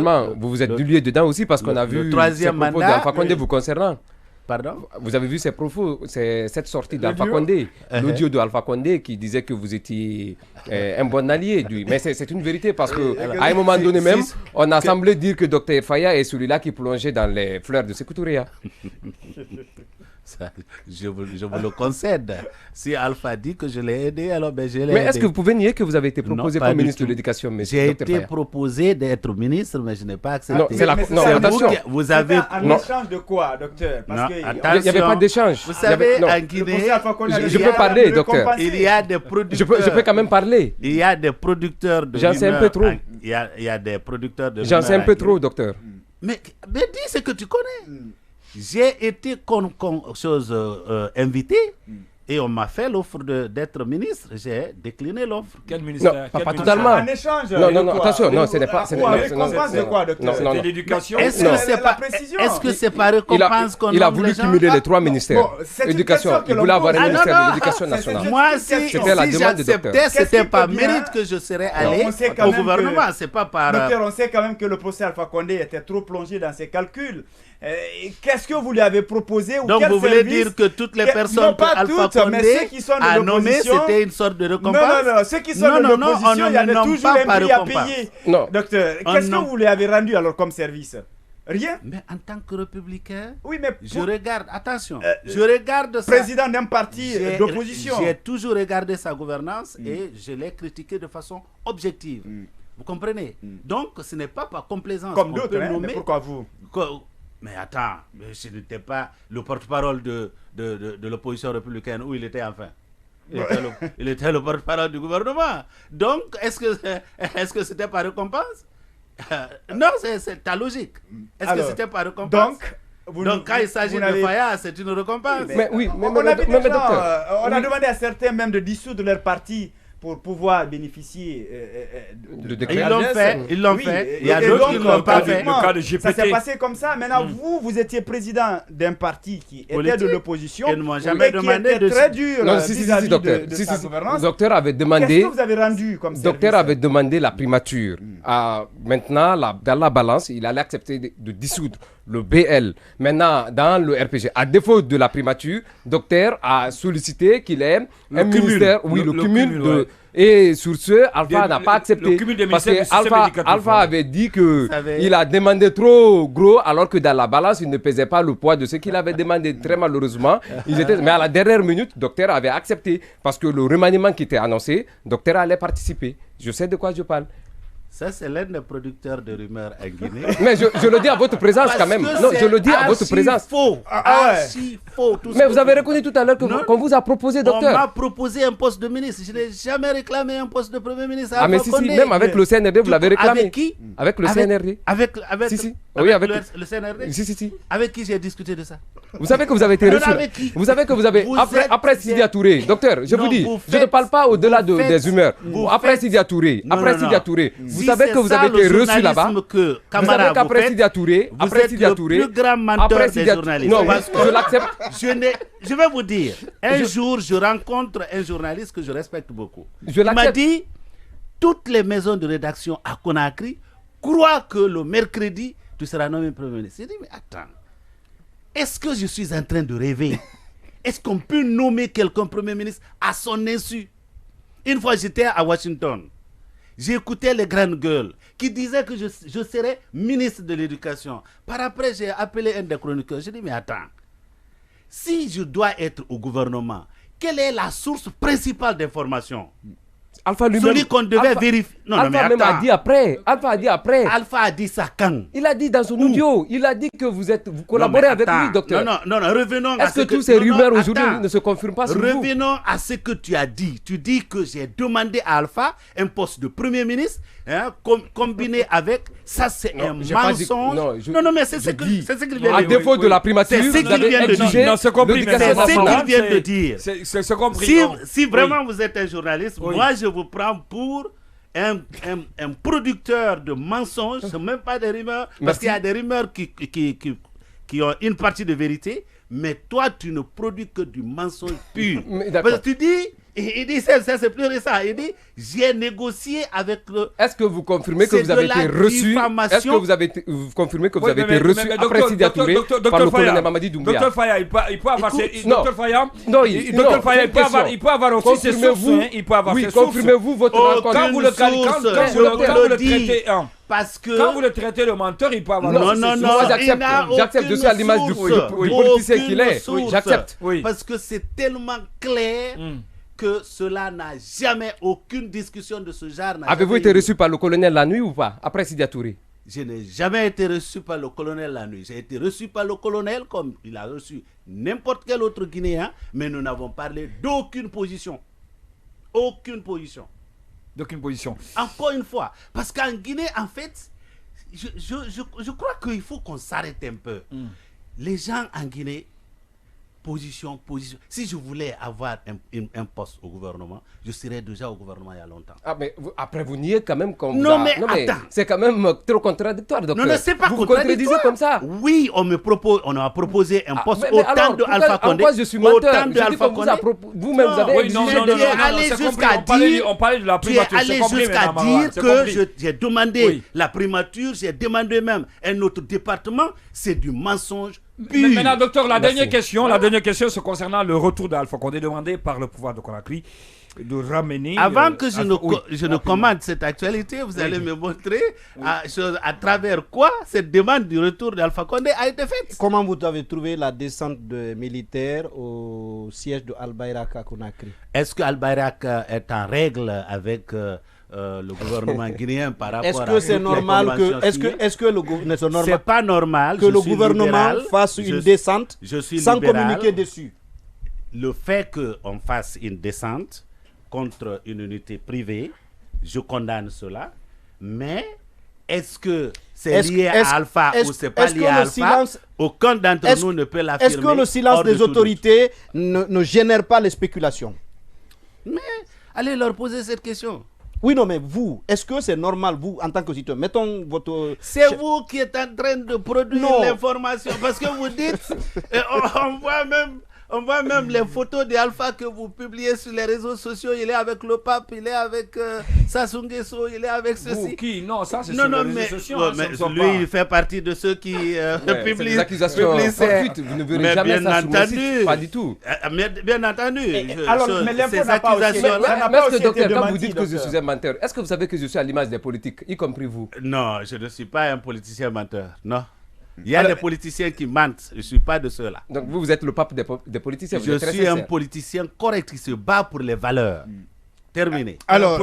finalement, vous vous êtes dilué dedans aussi parce qu'on a vu le troisième ces propos mandat, d'Alpha Condé vous concernant. Pardon? Vous avez vu ces propos, cette sortie d'Alpha Condé, l'audio de Alpha Condé qui disait que vous étiez un bon allié. Mais c'est une vérité parce qu'à un moment donné même, on a semblé dire que Dr Faya est celui-là qui plongeait dans les fleurs de Sékou Touré. Ça, je vous le concède. Si Alpha dit que je l'ai aidé, alors ben je l'ai aidé. Mais est-ce que vous pouvez nier que vous avez été proposé comme ministre de l'Éducation, monsieur J'ai Dr été Faya? proposé d'être ministre, mais je n'ai pas accepté. Non, c'est la... non, attention. Vous avez... En échange de quoi, docteur? Parce que il n'y avait pas d'échange. Vous savez, en Guinée, je peux parler, docteur. Il y a des producteurs. Je peux quand même parler. Il y a des producteurs de J'en sais un peu trop. Il y a des producteurs de J'en sais un peu trop, docteur. Mais dis ce que tu connais. J'ai été invité et on m'a fait l'offre d'être ministre. J'ai décliné l'offre. Quel ministère? Non, pas totalement. En échange. Non, attention, non, ce n'est pas. Récompense de quoi, docteur? De l'éducation? Est-ce que c'est pas récompense qu'on Il a voulu cumuler les trois ministères. Éducation, il voulait avoir un ministère de l'éducation nationale. Moi, si j'acceptais, c'était par mérite que je serais allé au gouvernement. C'est pas par... Docteur, on sait quand même que le procès Alpha Condé était trop plongé dans ses calculs. Qu'est-ce que vous lui avez proposé ou donc vous voulez dire que toutes les personnes que Alpha Condé a nommées, c'était une sorte de récompense? Non, ceux qui sont de l'opposition, il y avait toujours un prix à payer. Docteur, qu'est-ce que vous lui avez rendu alors comme service? Rien. Mais en tant que républicain, oui, mais je regarde, attention, je regarde ça. Président d'un parti d'opposition. J'ai toujours regardé sa gouvernance et je l'ai critiqué de façon objective. Vous comprenez? Donc ce n'est pas par complaisance. Comme d'autres, mais pourquoi vous? Mais attends, je n'étais pas le porte-parole de l'opposition républicaine. Où il était enfin? Il était le porte-parole du gouvernement. Donc, est-ce que c'était par récompense? Non, c'est ta logique. Est-ce que c'était par récompense? Donc, quand il s'agit de Faya, c'est une récompense. Mais oui, on a demandé à certains même de dissoudre leur parti pour pouvoir bénéficier de ils l'ont fait. Il y a d'autres qui ne l'ont pas fait. Ça s'est passé comme ça. Maintenant, vous étiez président d'un parti qui était de l'opposition, mais qui était très dur vis-à-vis de sa gouvernance. Docteur avait demandé... Qu'est-ce que vous avez rendu comme service? Docteur avait demandé la primature. Maintenant, dans la balance, il allait accepter de dissoudre le BL. Maintenant, dans le RPG, à défaut de la primature, docteur a sollicité qu'il ait un ministère... Oui, le cumul de... Et sur ce, Alpha n'a pas accepté. Parce que Alpha avait dit qu'il a demandé trop gros, alors que dans la balance, il ne pesait pas le poids de ce qu'il avait demandé. Très malheureusement, mais à la dernière minute, docteur avait accepté. Parce que le remaniement qui était annoncé, docteur allait participer. Je sais de quoi je parle. Ça, c'est l'un des producteurs de rumeurs en Guinée. Mais je le dis à votre présence quand même. Non, je le dis à votre présence. Faux. Faux. Mais vous avez reconnu tout à l'heure qu'on vous a proposé, docteur. On m'a proposé un poste de ministre. Je n'ai jamais réclamé un poste de premier ministre. Ah, mais si, même avec le CNRD, vous l'avez réclamé. Avec qui? Avec le CNRD. Oui, avec le CNRD. Si. Avec qui j'ai discuté de ça? Vous savez que vous avez été reçu. Vous savez que vous avez... Après Sidia Touré, docteur, je vous dis, je ne parle pas au-delà des humeurs. Après Sidia Touré, vous savez que vous avez été reçu là-bas. Vous savez qu'après Sidia Touré, vous êtes le plus grand menteur des journalistes. Non, je l'accepte. Je vais vous dire, un jour, je rencontre un journaliste que je respecte beaucoup. Il m'a dit, toutes les maisons de rédaction à Conakry croient que le mercredi, tu seras nommé Premier ministre. J'ai dit, mais attends, est-ce que je suis en train de rêver? Est-ce qu'on peut nommer quelqu'un Premier ministre à son insu? Une fois, j'étais à Washington. J'ai écouté les grandes gueules qui disaient que je serais ministre de l'Éducation. Par après, j'ai appelé un des chroniqueurs. J'ai dit, mais attends, si je dois être au gouvernement, quelle est la source principale d'information? Alpha lui-même. Celui qu'on devait vérifier. Non, Alpha même a dit après. Alpha a dit ça quand? Il a dit dans son audio. Il a dit que vous collaborez avec lui, docteur. Non, revenons à ce que... Est-ce que tous ces rumeurs aujourd'hui ne se confirment pas sur vous? Revenons à ce que tu as dit. Tu dis que j'ai demandé à Alpha un poste de Premier ministre, combiné avec... Ça, c'est un mensonge. Non, mais c'est ce qu'il vient de dire. À défaut de la primature, c'est ce qu'il vient de dire. C'est ce qu'il vient de dire. C'est compris. Si vraiment vous êtes un journaliste, moi, je vous prends pour un producteur de mensonges, ce même pas des rumeurs, parce qu'il y a des rumeurs qui ont une partie de vérité, mais toi, tu ne produis que du mensonge pur. Parce que tu dis, Et il dit, c'est plus récent. Il dit, j'ai négocié avec le... Est-ce que vous confirmez que vous avez été reçu? Est-ce que vous confirmez que vous avez été reçu après Sidi Touré par le colonel Mamadi Doumbouya? Docteur Faya, il peut avoir il peut avoir aussi ses sources. Il peut avoir ses sources. Confirmez-vous votre rencontre? Quand vous le traitez, parce que quand vous le traitez le menteur, il peut avoir... Non, moi j'accepte. Je suis à l'image du politicien qu'il est. J'accepte. Parce que c'est tellement clair que cela n'a jamais, aucune discussion de ce genre. Avez-vous été reçu par le colonel la nuit ou pas, après Sidi Touré? Je n'ai jamais été reçu par le colonel la nuit. J'ai été reçu par le colonel comme il a reçu n'importe quel autre Guinéen, mais nous n'avons parlé d'aucune position. Aucune position. D'aucune position. Encore une fois, parce qu'en Guinée, en fait, je crois qu'il faut qu'on s'arrête un peu. Les gens en Guinée, position. Si je voulais avoir un poste au gouvernement, je serais déjà au gouvernement il y a longtemps. Ah, mais après, vous niez quand même qu'on mais attends. C'est quand même trop contradictoire, docteur. Non, c'est pas contradictoire. Comme ça. Oui, on m'a proposé un poste au temps de Alpha Condé. Je suis menteur. Vous-même, vous avez allé jusqu'à dire... On parlait de la primature. Tu es allé jusqu'à dire que j'ai demandé la primature, j'ai demandé même un autre département. C'est du mensonge. Mais maintenant, docteur, la dernière question, c'est concernant le retour d'Alpha Condé demandé par le pouvoir de Conakry de ramener... Avant que je ne commente cette actualité, vous allez me montrer à travers quoi cette demande du retour d'Alpha Condé a été faite. Comment vous avez trouvé la descente de militaires au siège de Al-Bayrak à Conakry? Est-ce que Al-Bayrak est en règle avec... le gouvernement guinéen par rapport est-ce que c'est normal que c'est pas normal que le gouvernement fasse une descente sans communiquer dessus? Le fait qu'on fasse une descente contre une unité privée, je condamne cela, mais est-ce que c'est lié à Alpha ou c'est pas lié à Alpha? Aucun d'entre nous ne peut l'affirmer. Est-ce que le silence des autorités ne génère pas les spéculations? Mais allez leur poser cette question. Oui, non, mais vous, est-ce que c'est normal, vous, en tant que citoyen, mettons votre... C'est vous qui êtes en train de produire l'information, parce que vous dites, on voit même les photos d'Alpha que vous publiez sur les réseaux sociaux, il est avec le pape, il est avec Sassou Nguesso, il est avec ceci. Vous, qui? Non, ça c'est sur les réseaux sociaux. Mais lui, il fait partie de ceux qui publient. Des accusations fortuites, vous ne verrez jamais ça sur mon site, pas du tout. Bien entendu. Alors, mais l'info n'a pas aussi... Est-ce que, docteur, quand vous dites que je suis un menteur, est-ce que vous savez que je suis à l'image des politiques, y compris vous? Non, je ne suis pas un politicien menteur, non. Il y a des politiciens qui mentent, je ne suis pas de ceux-là. Donc vous êtes le pape des politiciens. Je suis un politicien correct qui se bat pour les valeurs. Terminé. Alors,